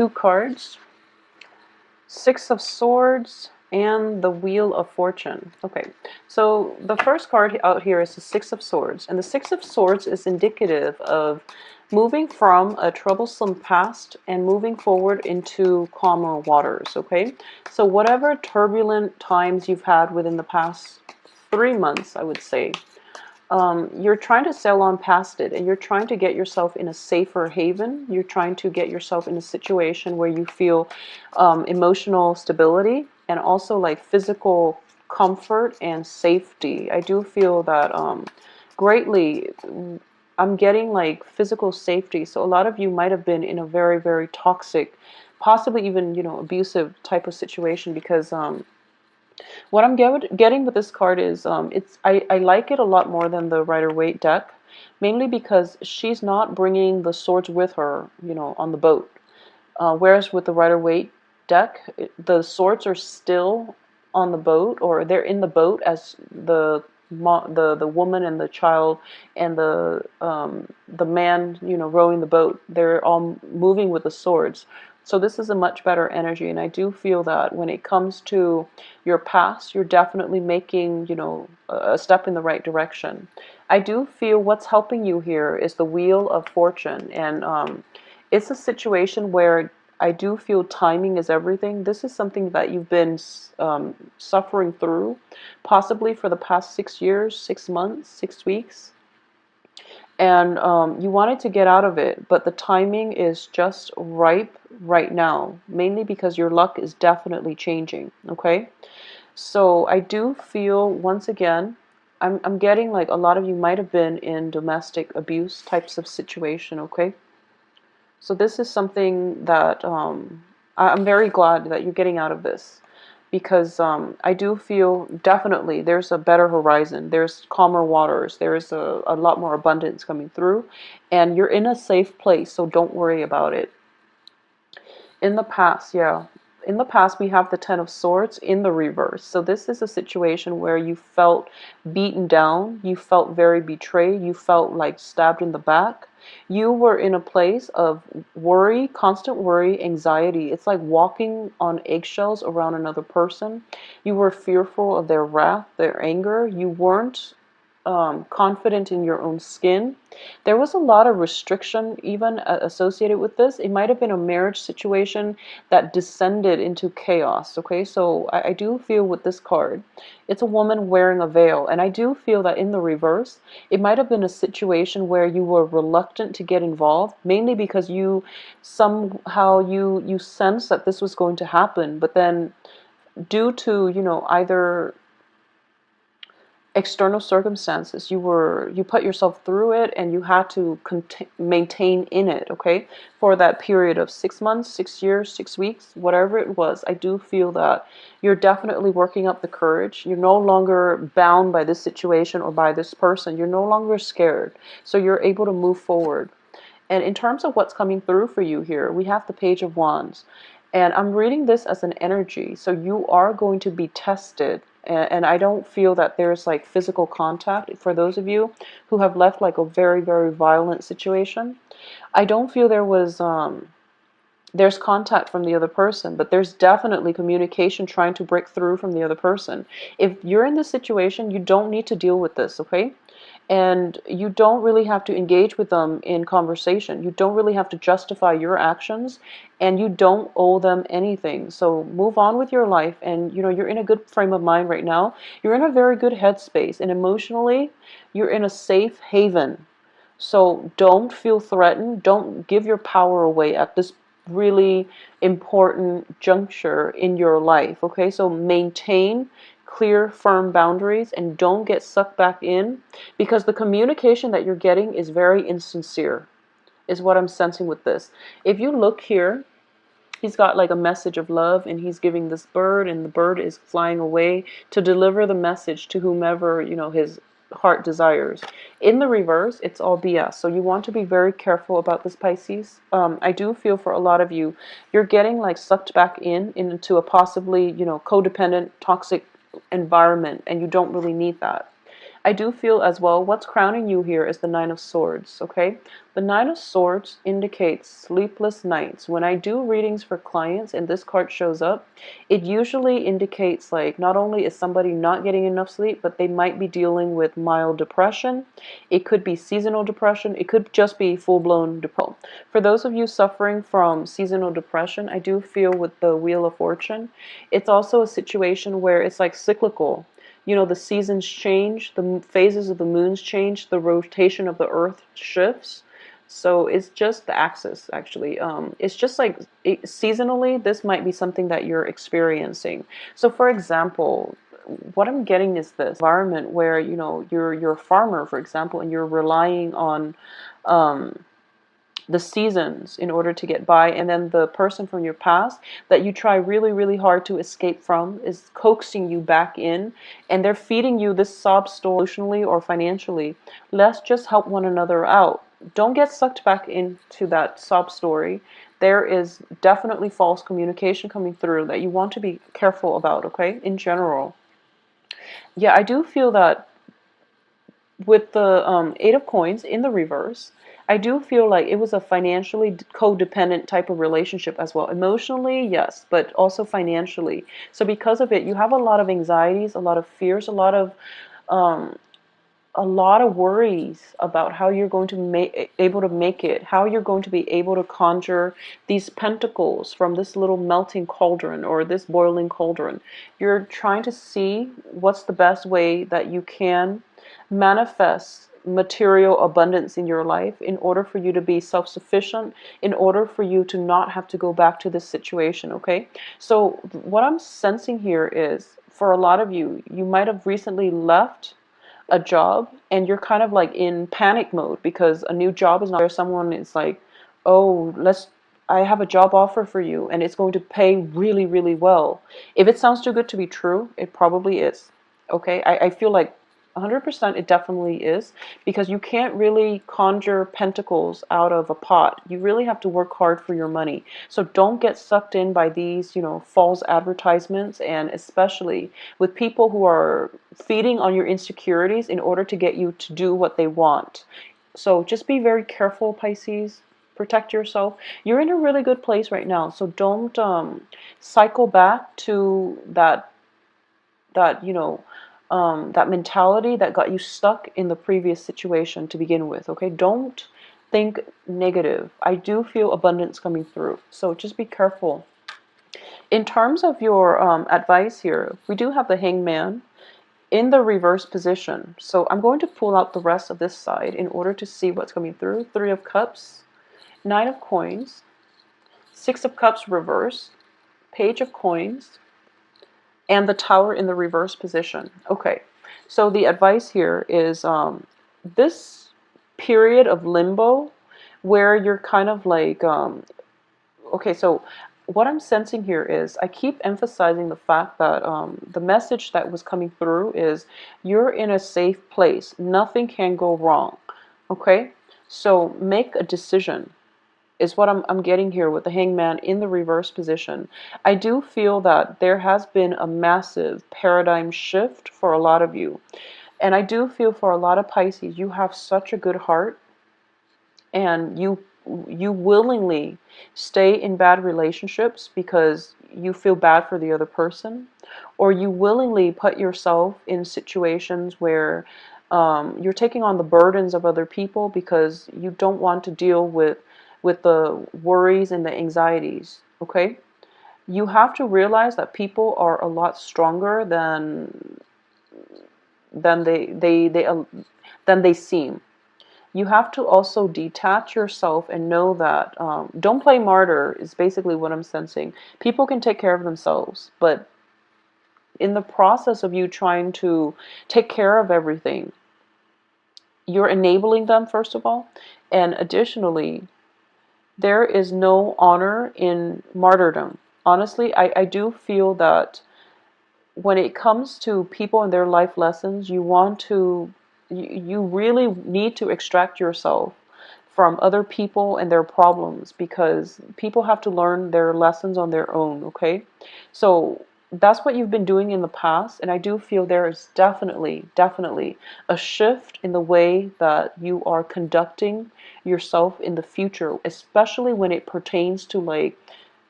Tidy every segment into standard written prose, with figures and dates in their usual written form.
Two cards, Six of Swords and the Wheel of Fortune. Okay, so the first card out here is the Six of Swords, and the Six of Swords is indicative of moving from a troublesome past and moving forward into calmer waters. Okay, so whatever turbulent times you've had within the past 3 months, I would say, you're trying to sail on past it, and you're trying to get yourself in a safer haven. You're trying to get yourself in a situation where you feel emotional stability and also like physical comfort and safety. I do feel that greatly. I'm getting like physical safety. So a lot of you might have been in a very, very toxic, possibly even, abusive type of situation because what I'm getting with this card is I like it a lot more than the Rider-Waite deck, mainly because she's not bringing the swords with her, on the boat. Whereas with the Rider-Waite deck, the swords are still on the boat, or they're in the boat as the woman and the child and the man, rowing the boat. They're all moving with the swords. So this is a much better energy, and I do feel that when it comes to your past, you're definitely making, a step in the right direction. I do feel what's helping you here is the Wheel of Fortune, and it's a situation where I do feel timing is everything. This is something that you've been suffering through, possibly for the past 6 years, 6 months, 6 weeks. And you wanted to get out of it, but the timing is just ripe right now, mainly because your luck is definitely changing, okay? So I do feel, once again, I'm getting like a lot of you might have been in domestic abuse types of situation, okay? So this is something that I'm very glad that you're getting out of this, because I do feel definitely there's a better horizon, there's calmer waters, there's a lot more abundance coming through, and you're in a safe place, so don't worry about it. In the past, yeah. In the past, we have the Ten of Swords in the reverse. So this is a situation where you felt beaten down, you felt very betrayed, you felt like stabbed in the back. You were in a place of worry, constant worry, anxiety. It's like walking on eggshells around another person. You were fearful of their wrath, their anger. You weren't confident in your own skin. There was a lot of restriction even associated with this. It might have been a marriage situation that descended into chaos. Okay, so I do feel with this card, it's a woman wearing a veil, and I do feel that in the reverse, it might have been a situation where you were reluctant to get involved, mainly because you somehow you sense that this was going to happen, but then due to either external circumstances, you put yourself through it, and you had to maintain in it, okay, for that period of 6 months, 6 years, 6 weeks, whatever it was. I do feel that you're definitely working up the courage. You're no longer bound by this situation or by this person. You're no longer scared, so you're able to move forward. And in terms of what's coming through for you here, we have the Page of Wands. And I'm reading this as an energy. So you are going to be tested. And I don't feel that there's like physical contact for those of you who have left like a very, very violent situation. I don't feel there's contact from the other person, but there's definitely communication trying to break through from the other person. If you're in this situation, you don't need to deal with this, okay? And you don't really have to engage with them in conversation. You don't really have to justify your actions, and you don't owe them anything. So move on with your life, and you're in a good frame of mind right now. You're in a very good headspace, and emotionally, you're in a safe haven. So don't feel threatened. Don't give your power away at this really important juncture in your life. Okay, so maintain clear, firm boundaries and don't get sucked back in, because the communication that you're getting is very insincere, is what I'm sensing with this. If you look here, he's got like a message of love, and he's giving this bird, and the bird is flying away to deliver the message to whomever his heart desires. In the reverse, it's all BS. So you want to be very careful about this, Pisces. I do feel for a lot of you, you're getting like sucked back into a possibly codependent, toxic environment, and you don't really need that. I do feel as well, what's crowning you here is the Nine of Swords, okay? The Nine of Swords indicates sleepless nights. When I do readings for clients and this card shows up, it usually indicates like not only is somebody not getting enough sleep, but they might be dealing with mild depression. It could be seasonal depression. It could just be full-blown depression. For those of you suffering from seasonal depression, I do feel with the Wheel of Fortune, it's also a situation where it's like cyclical. You know, the seasons change, the phases of the moons change, the rotation of the earth shifts. So it's just the axis, actually. It's just like seasonally, this might be something that you're experiencing. So, for example, what I'm getting is this environment where, you know, you're a farmer, for example, and you're relying on the seasons in order to get by, and then the person from your past that you try really, really hard to escape from is coaxing you back in, and they're feeding you this sob story emotionally or financially. Let's just help one another out. Don't get sucked back into that sob story. There is definitely false communication coming through that you want to be careful about, okay, in general. Yeah, I do feel that with the Eight of Coins in the reverse, I do feel like it was a financially codependent type of relationship as well. Emotionally, yes, but also financially. So because of it, you have a lot of anxieties, a lot of fears, um, a lot of worries about how you're going to able to make it, how you're going to be able to conjure these pentacles from this little melting cauldron or this boiling cauldron. You're trying to see what's the best way that you can manifest material abundance in your life in order for you to be self-sufficient, in order for you to not have to go back to this situation, okay? So what I'm sensing here is, for a lot of you, you might have recently left a job and you're kind of like in panic mode because a new job is not there. Someone is like, oh, I have a job offer for you and it's going to pay really, really well. If it sounds too good to be true, it probably is. Okay, I feel like 100% it definitely is, because you can't really conjure pentacles out of a pot. You really have to work hard for your money. So don't get sucked in by these, you know, false advertisements, and especially with people who are feeding on your insecurities in order to get you to do what they want. So just be very careful, Pisces. Protect yourself. You're in a really good place right now, so don't cycle back to that you know that mentality that got you stuck in the previous situation to begin with. Okay, don't think negative. I do feel abundance coming through, so just be careful. In terms of your advice here, we do have the Hangman in the reverse position. So I'm going to pull out the rest of this side in order to see what's coming through. Three of Cups, Nine of Coins, Six of Cups reverse, Page of Coins, and the Tower in the reverse position. Okay, so the advice here is this period of limbo where you're kind of like, okay, so what I'm sensing here is I keep emphasizing the fact that the message that was coming through is you're in a safe place. Nothing can go wrong. Okay, so make a decision is what I'm getting here with the Hangman in the reverse position. I do feel that there has been a massive paradigm shift for a lot of you. And I do feel for a lot of Pisces, you have such a good heart, and you willingly stay in bad relationships because you feel bad for the other person, or you willingly put yourself in situations where you're taking on the burdens of other people because you don't want to deal with the worries and the anxieties. Okay, you have to realize that people are a lot stronger than than they seem. You have to also detach yourself and know that don't play martyr is basically what I'm sensing. People can take care of themselves, but in the process of you trying to take care of everything, you're enabling them, first of all, and additionally, there is no honor in martyrdom. Honestly, I do feel that when it comes to people and their life lessons, you really need to extract yourself from other people and their problems, because people have to learn their lessons on their own, okay? So that's what you've been doing in the past, and I do feel there is definitely a shift in the way that you are conducting yourself in the future, especially when it pertains to like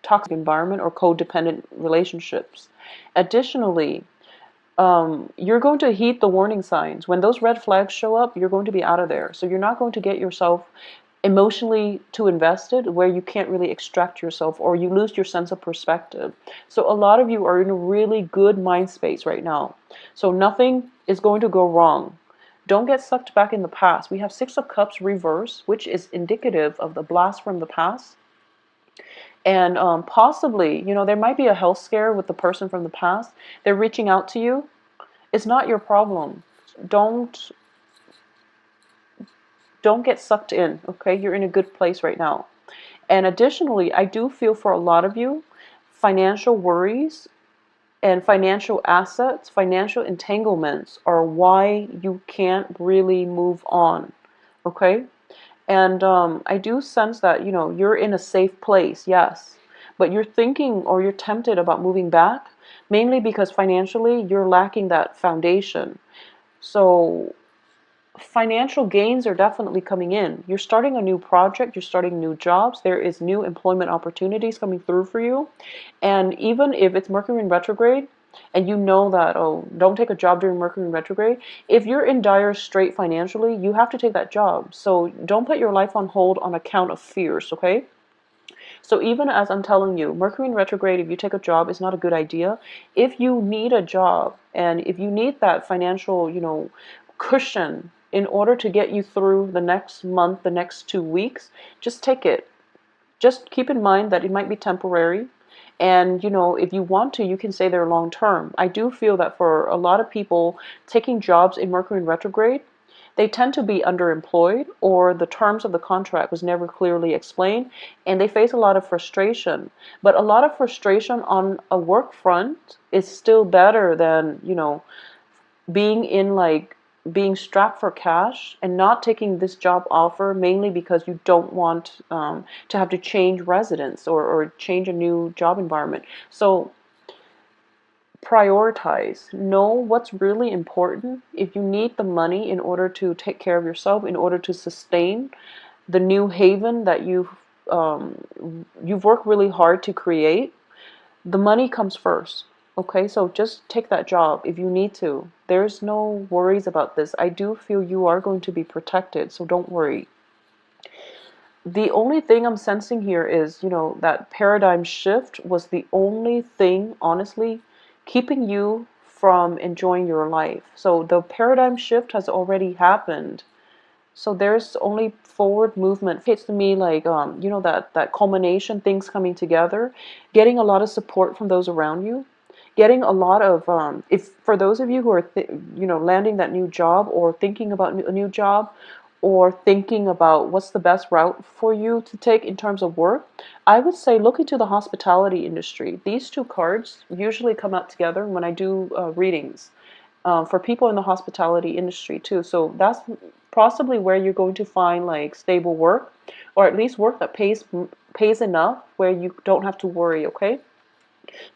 toxic environment or codependent relationships. Additionally, you're going to heed the warning signs. When those red flags show up, you're going to be out of there. So you're not going to get yourself emotionally too invested where you can't really extract yourself or you lose your sense of perspective. So a lot of you are in a really good mind space right now. So nothing is going to go wrong. Don't get sucked back in the past. We have Six of Cups reverse, which is indicative of the blast from the past. And possibly, there might be a health scare with the person from the past. They're reaching out to you. It's not your problem. Don't don't get sucked in, okay? You're in a good place right now. And additionally, I do feel for a lot of you, financial worries and financial assets, financial entanglements are why you can't really move on, okay? And I do sense that, you're in a safe place, yes. But you're thinking or you're tempted about moving back, mainly because financially you're lacking that foundation. So financial gains are definitely coming in. You're starting a new project, you're starting new jobs, there is new employment opportunities coming through for you. And even if it's Mercury in retrograde, and you know that, oh, don't take a job during Mercury in retrograde, if you're in dire strait financially, you have to take that job. So don't put your life on hold on account of fears, okay? So even as I'm telling you, Mercury in retrograde, if you take a job, is not a good idea. If you need a job and if you need that financial, cushion in order to get you through the next month, the next 2 weeks, just take it. Just keep in mind that it might be temporary. And, if you want to, you can say they're long term. I do feel that for a lot of people taking jobs in Mercury in retrograde, they tend to be underemployed or the terms of the contract was never clearly explained and they face a lot of frustration. But a lot of frustration on a work front is still better than, being in like being strapped for cash and not taking this job offer mainly because you don't want to have to change residence or change a new job environment. So prioritize. Know what's really important. If you need the money in order to take care of yourself, in order to sustain the new haven that you've worked really hard to create, the money comes first. Okay, so just take that job if you need to. There's no worries about this. I do feel you are going to be protected, so don't worry. The only thing I'm sensing here is, that paradigm shift was the only thing, honestly, keeping you from enjoying your life. So the paradigm shift has already happened. So there's only forward movement. It's to me like, that culmination, things coming together, getting a lot of support from those around you, getting a lot of, if for those of you who are, landing that new job or thinking about a new job or thinking about what's the best route for you to take in terms of work, I would say look into the hospitality industry. These two cards usually come out together when I do readings for people in the hospitality industry too. So that's possibly where you're going to find like stable work, or at least work that pays enough where you don't have to worry. Okay.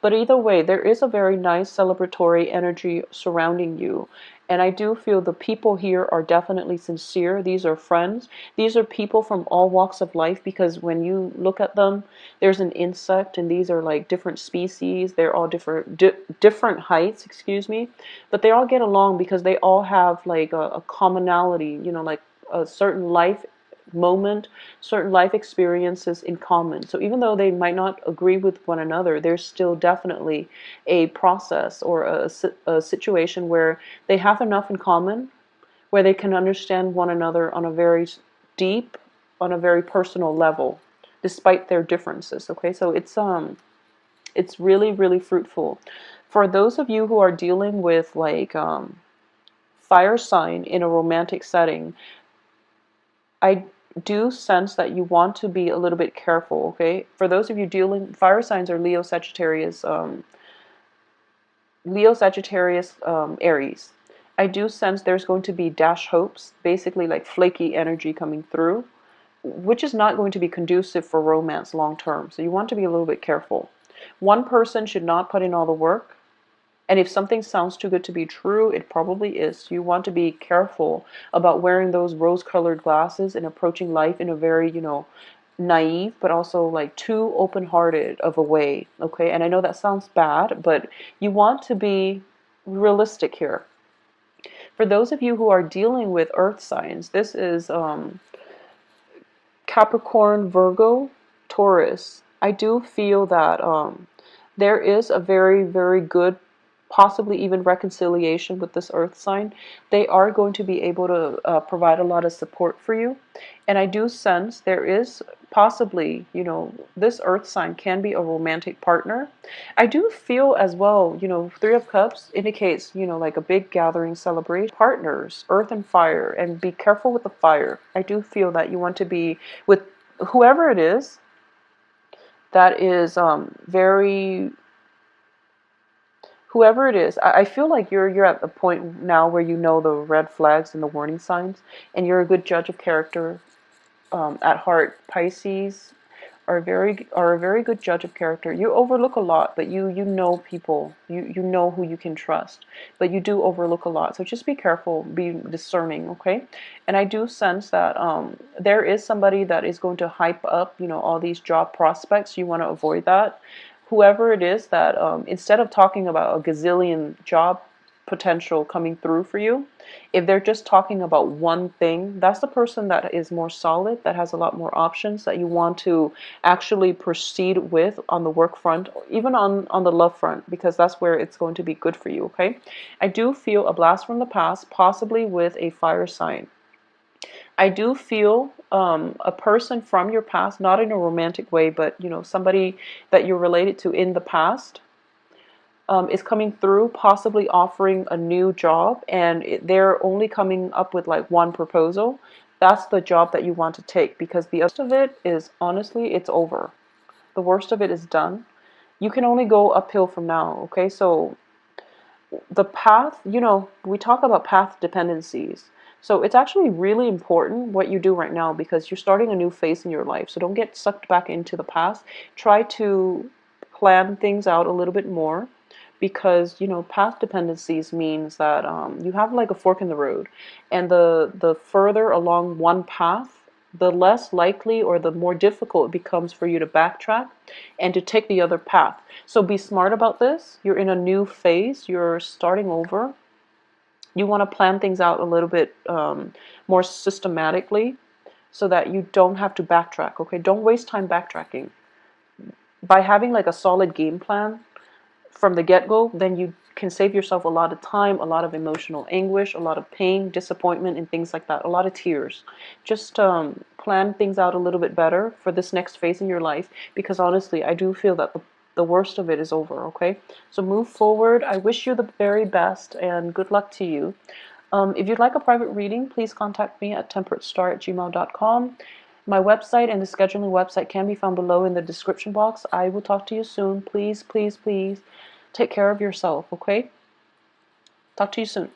But either way, there is a very nice celebratory energy surrounding you. And I do feel the people here are definitely sincere. These are friends. These are people from all walks of life because when you look at them, there's an insect and these are like different species. They're all different heights, excuse me. But they all get along because they all have like a commonality, like a certain life moment, certain life experiences in common. So even though they might not agree with one another, there's still definitely a process or a situation where they have enough in common, where they can understand one another on a very deep, on a very personal level, despite their differences. Okay, so it's really, really fruitful. For those of you who are dealing with like fire sign in a romantic setting, I do sense that you want to be a little bit careful, okay? For those of you dealing, fire signs are Leo, Sagittarius, Aries. I do sense there's going to be dash hopes, basically like flaky energy coming through, which is not going to be conducive for romance long term. So you want to be a little bit careful. One person should not put in all the work. And if something sounds too good to be true, it probably is. You want to be careful about wearing those rose-colored glasses and approaching life in a very, naive, but also like too open-hearted of a way. Okay. And I know that sounds bad, but you want to be realistic here. For those of you who are dealing with earth signs, this is Capricorn, Virgo, Taurus. I do feel that there is a very, very good, possibly even reconciliation with this earth sign. They are going to be able to provide a lot of support for you. And I do sense there is possibly, this earth sign can be a romantic partner. I do feel as well, Three of Cups indicates, like a big gathering celebration. Partners, earth and fire, and be careful with the fire. I do feel that you want to be with whoever it is that is very whoever it is. I feel like you're at the point now where you know the red flags and the warning signs, and you're a good judge of character at heart. Pisces are a very good judge of character. You overlook a lot, but you know people. You know who you can trust, but you do overlook a lot. So just be careful, be discerning, okay? And I do sense that there is somebody that is going to hype up, all these job prospects. You want to avoid that. Whoever it is that instead of talking about a gazillion job potential coming through for you, if they're just talking about one thing, that's the person that is more solid, that has a lot more options, that you want to actually proceed with on the work front, even on the love front, because that's where it's going to be good for you, okay? I do feel a blast from the past, possibly with a fire sign. I do feel a person from your past, not in a romantic way, but somebody that you're related to in the past, is coming through, possibly offering a new job, and they're only coming up with like one proposal. That's the job that you want to take, because the rest of it is, honestly, it's over. The worst of it is done. You can only go uphill from now, okay? So the path, we talk about path dependencies. So it's actually really important what you do right now, because you're starting a new phase in your life. So don't get sucked back into the past. Try to plan things out a little bit more, because path dependencies means that you have like a fork in the road, and the further along one path, the less likely or the more difficult it becomes for you to backtrack and to take the other path. So be smart about this. You're in a new phase. You're starting over. You want to plan things out a little bit more systematically, so that you don't have to backtrack, okay? Don't waste time backtracking. By having like a solid game plan from the get-go, then you can save yourself a lot of time, a lot of emotional anguish, a lot of pain, disappointment, and things like that, a lot of tears. Just plan things out a little bit better for this next phase in your life, because honestly, I do feel that the worst of it is over, okay? So move forward. I wish you the very best, and good luck to you. If you'd like a private reading, please contact me at temperatestar@gmail.com. My website and the scheduling website can be found below in the description box. I will talk to you soon. Please, please, please take care of yourself, okay? Talk to you soon.